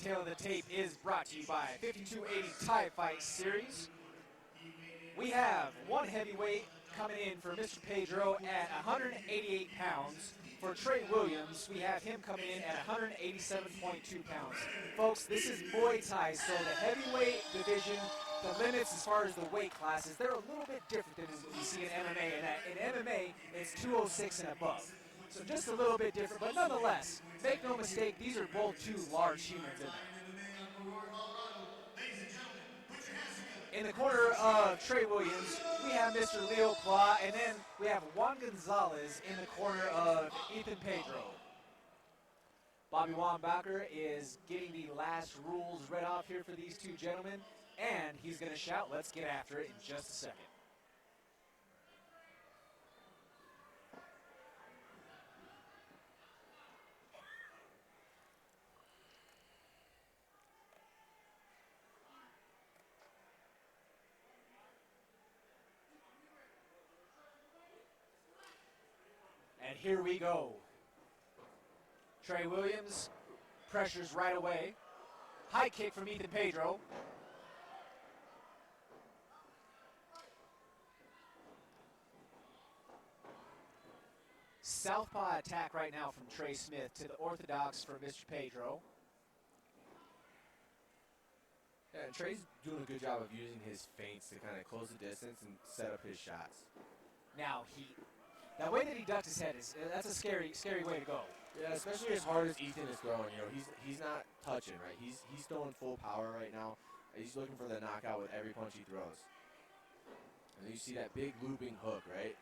Tail of the Tape is brought to you by 5280 Tie Fight Series. We have one heavyweight coming in for Mr. Pedro at 188 pounds. For Trey Williams, we have him coming in at 187.2 pounds. Folks, this is Muay Thai, so the heavyweight division, the limits as far as the weight classes, they're a little bit different than what we see in MMA. And in MMA, it's 206 and above. So just a little bit different, but nonetheless, make no mistake, these are both two large humans in there. In the corner of Trey Williams, we have Mr. Leo Pla, and then we have Juan Gonzalez in the corner of Ethan Pedro. Bobby Wambacher is getting the last rules read off here for these two gentlemen, and he's going to shout, "Let's get after it," in just a second. And here we go. Trey Williams pressures right away. High kick from Ethan Pedro. Southpaw attack right now from Trey Smith to the orthodox for Mr. Pedro. Yeah, and Trey's doing a good job of using his feints to kind of close the distance and set up his shots. Now that way that he ducked his head that's a scary way to go. Yeah, especially as hard as Ethan is throwing. You know, he's not touching, right? He's throwing full power right now. He's looking for the knockout with every punch he throws. And you see that big looping hook, right?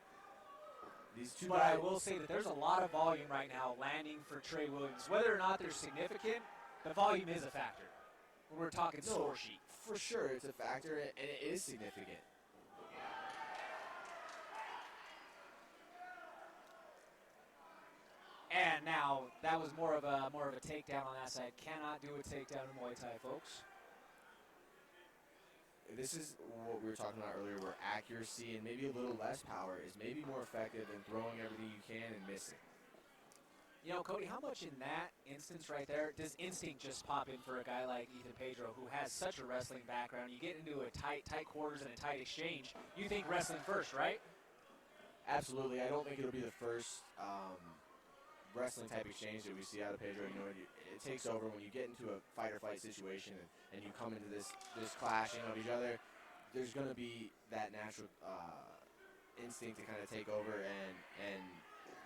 These two But guys, I will say that there's a lot of volume right now landing for Trey Williams. Whether or not they're significant, the volume is a factor. When we're talking score sheet. For sure, it's a factor, and it is significant. And now that was more of a takedown on that side. Cannot do a takedown in Muay Thai, folks. This is what we were talking about earlier, where accuracy and maybe a little less power is maybe more effective than throwing everything you can and missing. You know, Cody, how much in that instance right there does instinct just pop in for a guy like Ethan Pedro, who has such a wrestling background? You get into a tight quarters and a tight exchange, you think wrestling first, right? Absolutely. I don't think it'll be the first wrestling type exchange that we see out of Pedro. You know, it takes over when you get into a fight or flight situation and you come into this clashing of each other. There's going to be that natural instinct to kind of take over and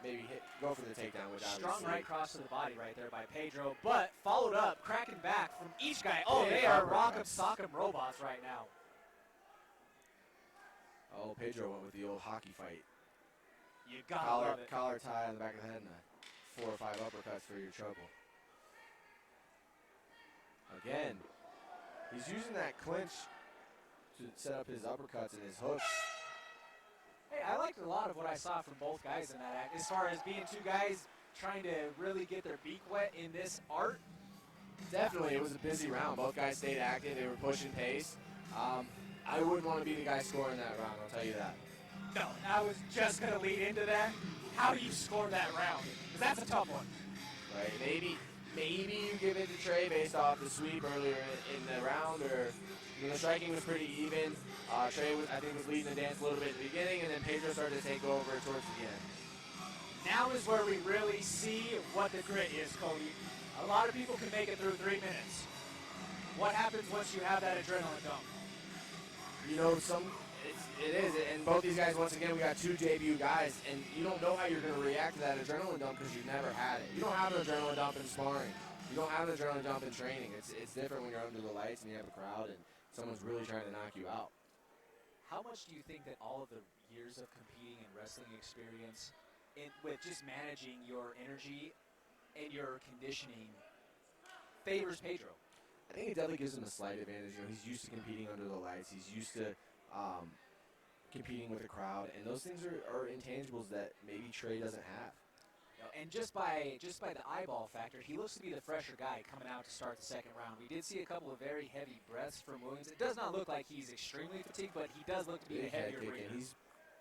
maybe go for the takedown. Which strong right cross to the body right there by Pedro, but followed up, cracking back from each guy. Oh, they are rock'em sock'em robots right now. Oh, Pedro went with the old hockey fight. You gotta love it. Collar tie on the back of the head and 4 or 5 uppercuts for your trouble. Again, he's using that clinch to set up his uppercuts and his hooks. Hey, I liked a lot of what I saw from both guys in that act, as far as being two guys trying to really get their beak wet in this art. Definitely, it was a busy round. Both guys stayed active. They were pushing pace. I wouldn't want to be the guy scoring that round, I'll tell you that. No, I was just going to lead into that. How do you score that round? Because that's a tough one. Right, maybe you give it to Trey based off the sweep earlier in the round, or the striking was pretty even. Trey, I think, was leading the dance a little bit at the beginning, and then Pedro started to take over towards the end. Now is where we really see what the grit is, Cody. A lot of people can make it through 3 minutes. What happens once you have that adrenaline dump? You know, it is, and both these guys, once again, we got 2 debut guys, and you don't know how you're going to react to that adrenaline dump because you've never had it. You don't have an adrenaline dump in sparring. You don't have an adrenaline dump in training. It's different when you're under the lights and you have a crowd and someone's really trying to knock you out. How much do you think that all of the years of competing and wrestling experience with just managing your energy and your conditioning favors Pedro? I think it definitely gives him a slight advantage. You know, he's used to competing under the lights. He's used to competing with a crowd, and those things are intangibles that maybe Trey doesn't have. And just by the eyeball factor, he looks to be the fresher guy coming out to start the second round. We did see a couple of very heavy breaths from Williams. It does not look like he's extremely fatigued, but he does look to be a heavier breather. He's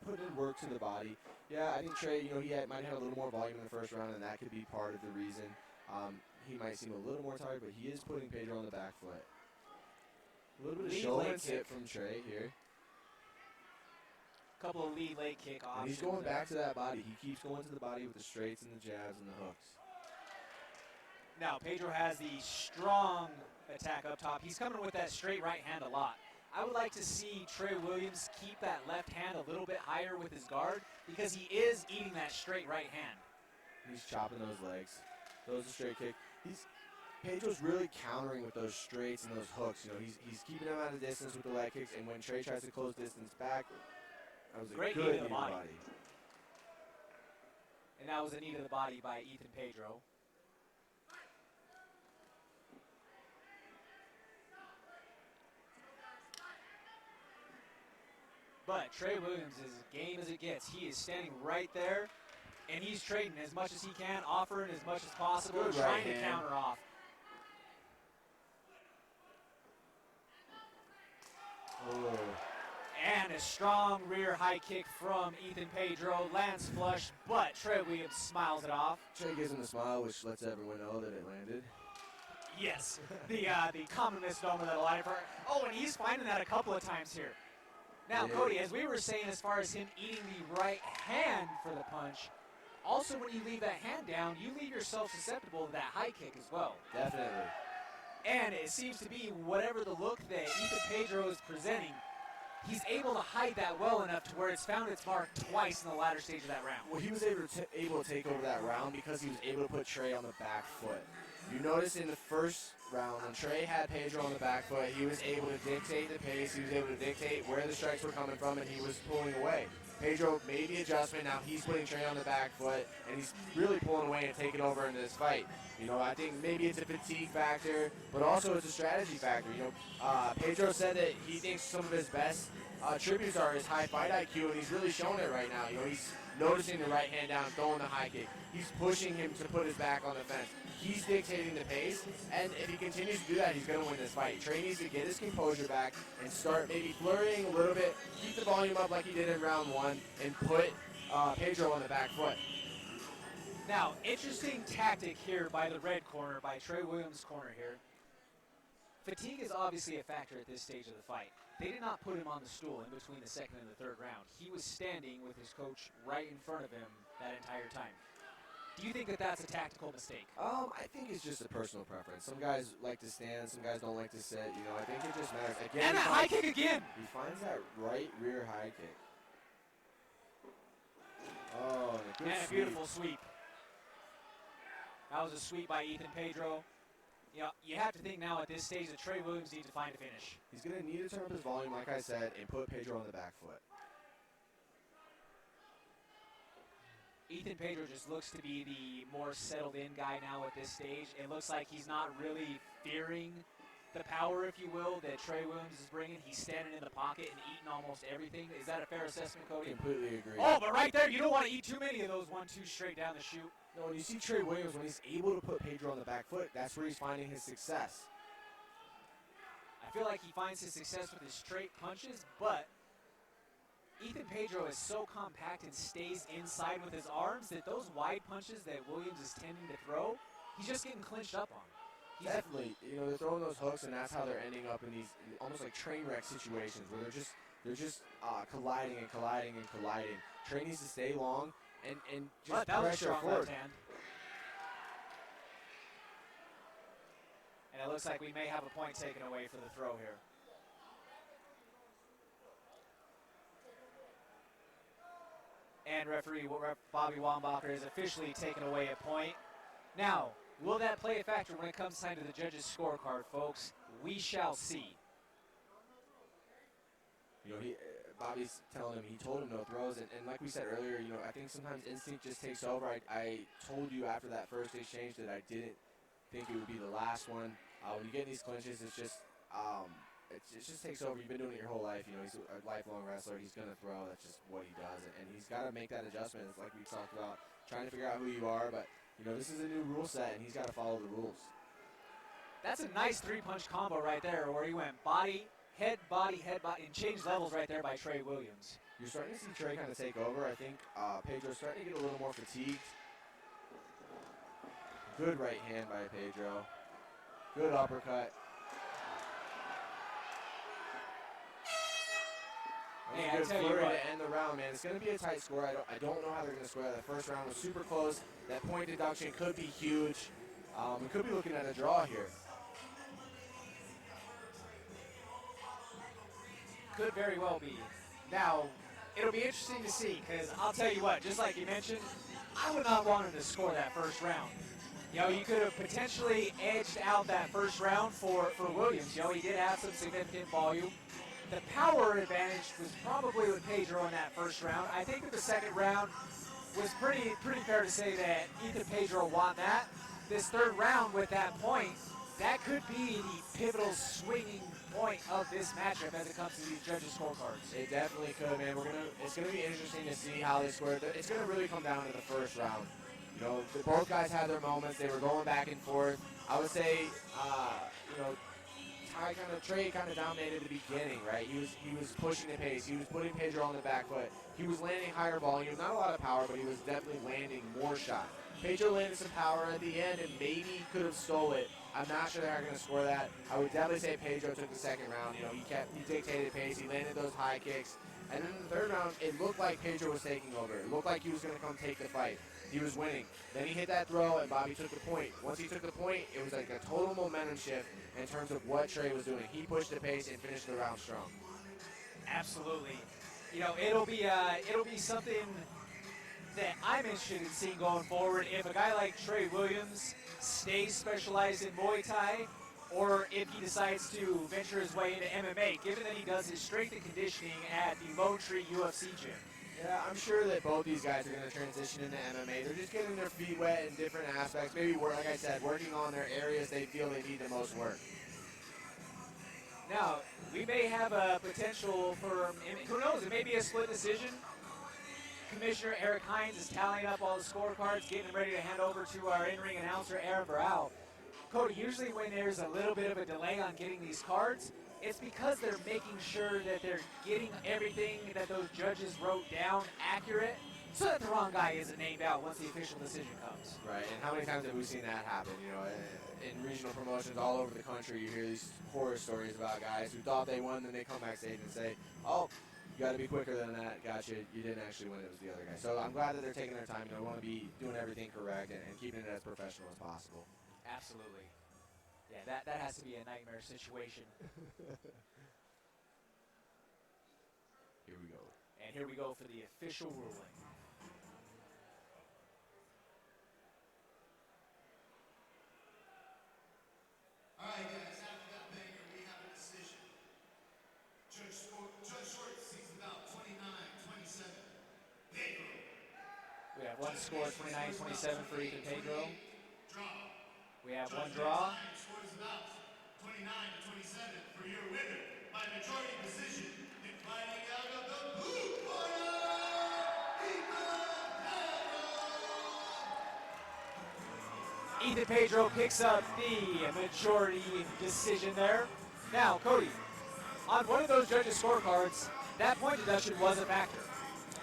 put in work to the body. Yeah, I think Trey, you know, might have a little more volume in the first round, and that could be part of the reason. he might seem a little more tired, but he is putting Pedro on the back foot. A little bit of Lead shoulder leg and sit kick. from Trey here. Couple of lead leg kick options. And he's going back to that body. He keeps going to the body with the straights and the jabs and the hooks. Now, Pedro has the strong attack up top. He's coming with that straight right hand a lot. I would like to see Trey Williams keep that left hand a little bit higher with his guard because he is eating that straight right hand. He's chopping those legs. Those are straight kick. Pedro's really countering with those straights and those hooks. You know, he's keeping him out of distance with the leg kicks, and when Trey tries to close distance back, that was a Great good knee knee to to the the body. body. And that was a knee to the body by Ethan Pedro. But Trey Williams is as game as it gets. He is standing right there, and he's trading as much as he can, offering as much as possible, Good trying right to hand. counter off. Oh. And a strong rear high kick from Ethan Pedro. Lands flush, but Trey Williams smiles it off. Trey gives him a smile, which lets everyone know that it landed. Yes, the common misnomer that a lot of oh, and he's finding that a couple of times here. Now, Yeah. Cody, as we were saying, as far as him eating the right hand for the punch, also when you leave that hand down, you leave yourself susceptible to that high kick as well. Definitely. And it seems to be whatever the look that Ethan Pedro is presenting, he's able to hide that well enough to where it's found its mark twice in the latter stage of that round. Well, he was able to take over that round because he was able to put Trey on the back foot. You notice in the first round, when Trey had Pedro on the back foot, he was able to dictate the pace, he was able to dictate where the strikes were coming from, and he was pulling away. Pedro made the adjustment, now he's putting Trey on the back foot, and he's really pulling away and taking over into this fight. You know, I think maybe it's a fatigue factor, but also it's a strategy factor. You know, Pedro said that he thinks some of his best tributes are his high fight IQ, and he's really showing it right now. You know, he's noticing the right hand down, throwing the high kick. He's pushing him to put his back on the fence. He's dictating the pace, and if he continues to do that, he's going to win this fight. Trey needs to get his composure back and start maybe flurrying a little bit, keep the volume up like he did in round one, and put Pedro on the back foot. Now, interesting tactic here by the red corner, by Trey Williams' corner here. Fatigue is obviously a factor at this stage of the fight. They did not put him on the stool in between the second and the third round. He was standing with his coach right in front of him that entire time. Do you think that that's a tactical mistake? I think it's just a personal preference. Some guys like to stand, some guys don't like to sit. You know, I think it just matters. Again, And a high kick again! He finds that right rear high kick. Oh, and a good And a sweep. beautiful sweep. That was a sweep by Ethan Pedro. You know, you have to think now at this stage that Trey Williams needs to find a finish. He's going to need to turn up his volume, like I said, and put Pedro on the back foot. Ethan Pedro just looks to be the more settled in guy now at this stage. It looks like he's not really fearing the power, if you will, that Trey Williams is bringing. He's standing in the pocket and eating almost everything. Is that a fair assessment, Cody? Completely agree. Oh, but right there, you don't want to eat too many of those 1-2 straight down the chute. No, when you see Trey Williams, when he's able to put Pedro on the back foot, that's where he's finding his success. I feel like he finds his success with his straight punches, but Ethan Pedro is so compact and stays inside with his arms that those wide punches that Williams is tending to throw, he's just getting clinched up on. Definitely, you know, they're throwing those hooks, and that's how they're ending up in these almost like train wreck situations where they're just colliding and colliding and colliding. Trey needs to stay long and just But that was a pressure strong forward. left hand. And it looks like we may have a point taken away for the throw here. And referee Bobby Wambacher has officially taken away a point. Now, will that play a factor when it comes time to the judges' scorecard, folks? We shall see. You know, Bobby's telling him, he told him no throws, and like we said earlier, you know, I think sometimes instinct just takes over. I told you after that first exchange that I didn't think it would be the last one. When you get in these clinches, it's just it just takes over. You've been doing it your whole life. You know, he's a lifelong wrestler. He's going to throw. That's just what he does, and he's got to make that adjustment. It's like we talked about, trying to figure out who you are, but you know, this is a new rule set, and he's got to follow the rules. That's a nice three-punch combo right there, where he went body, head, and changed levels right there by Trey Williams. You're starting to see Trey kind of take over. I think Pedro's starting to get a little more fatigued. Good right hand by Pedro. Good uppercut. Hey, Good I tell you flurry what. to end the round, man. It's going to be a tight score. I don't know how they're going to score that. The first round was super close. That point deduction could be huge. We could be looking at a draw here. Could very well be. Now, it'll be interesting to see, because I'll tell you what, just like you mentioned, I would not want him to score that first round. You know, you could have potentially edged out that first round for Williams. You know, he did have some significant volume. The power advantage was probably with Pedro in that first round. I think that the second round was pretty fair to say that Ethan Pedro won that. This third round with that point, that could be the pivotal swinging point of this matchup as it comes to these judges' scorecards. It definitely could, man. It's gonna be interesting to see how they score. It's gonna really come down to the first round. You know, both guys had their moments. They were going back and forth. I would say, you know, Trey kind of dominated the beginning, right? He was pushing the pace. He was putting Pedro on the back foot. He was landing higher volume, not a lot of power, but he was definitely landing more shots. Pedro landed some power at the end and maybe could have stole it. I'm not sure they're going to score that. I would definitely say Pedro took the second round. You know, he dictated pace. He landed those high kicks. And then in the third round, it looked like Pedro was taking over. It looked like he was going to come take the fight. He was winning. Then he hit that throw, and Bobby took the point. Once he took the point, it was like a total momentum shift in terms of what Trey was doing. He pushed the pace and finished the round strong. Absolutely. You know, it'll be something that I'm interested in seeing going forward. If a guy like Trey Williams stays specialized in Muay Thai, or if he decides to venture his way into MMA, given that he does his strength and conditioning at the Lone Tree UFC gym. Yeah, I'm sure that both these guys are going to transition into MMA. They're just getting their feet wet in different aspects. Maybe, like I said, working on their areas they feel they need the most work. Now, we may have a potential for, who knows, it may be a split decision. Commissioner Eric Hines is tallying up all the scorecards, getting them ready to hand over to our in-ring announcer, Aaron Burrell. Cody, usually when there's a little bit of a delay on getting these cards, it's because they're making sure that they're getting everything that those judges wrote down accurate, so that the wrong guy isn't named out once the official decision comes. Right, and how many times have we seen that happen? You know, in regional promotions all over the country, you hear these horror stories about guys who thought they won, then they come backstage and say, oh, you got to be quicker than that. Gotcha, you didn't actually win, it was the other guy. So I'm glad that they're taking their time. They want to be doing everything correct and keeping it as professional as possible. Absolutely. Yeah, that has to be a nightmare situation. Here we go. And here we go for the official ruling. All right, guys, after that banger, we have a decision. Judge Short sees about 29-27. Pedro. We have one score, 29-27 for Ethan Pedro. Draw. We have one draw. Score is about 29-27 for your winner by majority decision. And fighting out of the blue corner, Ethan Pedro picks up the majority decision there. Now, Cody, on one of those judges' scorecards, that point deduction was a factor.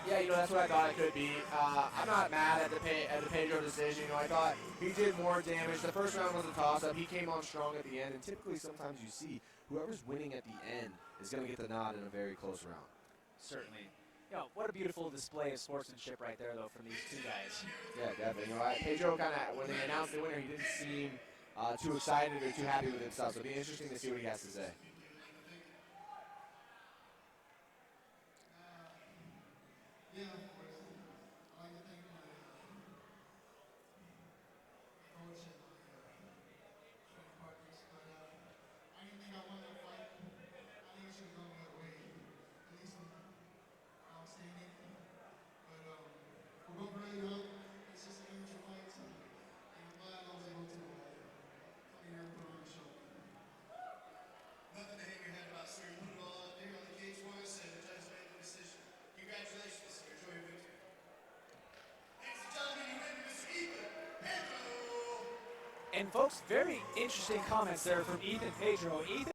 Yeah, you know, that's what I thought it could be. I'm not mad at the Pedro decision. You know, I thought he did more damage. The first round was a toss-up. He came on strong at the end, and typically sometimes you see whoever's winning at the end is going to get the nod in a very close round. Certainly. You know, what a beautiful display of sportsmanship right there, though, from these two guys. Yeah, definitely. You know, Pedro kind of, when they announced the winner, he didn't seem too excited or too happy with himself. So it'll be interesting to see what he has to say. Yeah, of course. I like to thank my coach and my training partners, but I didn't think I won that fight. I think it should have gone the other way. At least outstanding. But we're both really young. It's just an amateur fight, and I'm glad I was able to come here and put on a show. Nothing to hang your head about, sir. You put it all out there on the cage for us, and the judge made the decision. Congratulations, sir. Enjoy your victory. Ladies and gentlemen, you win Mr. Ethan Pedro. And, folks, very interesting comments there from Ethan Pedro. Ethan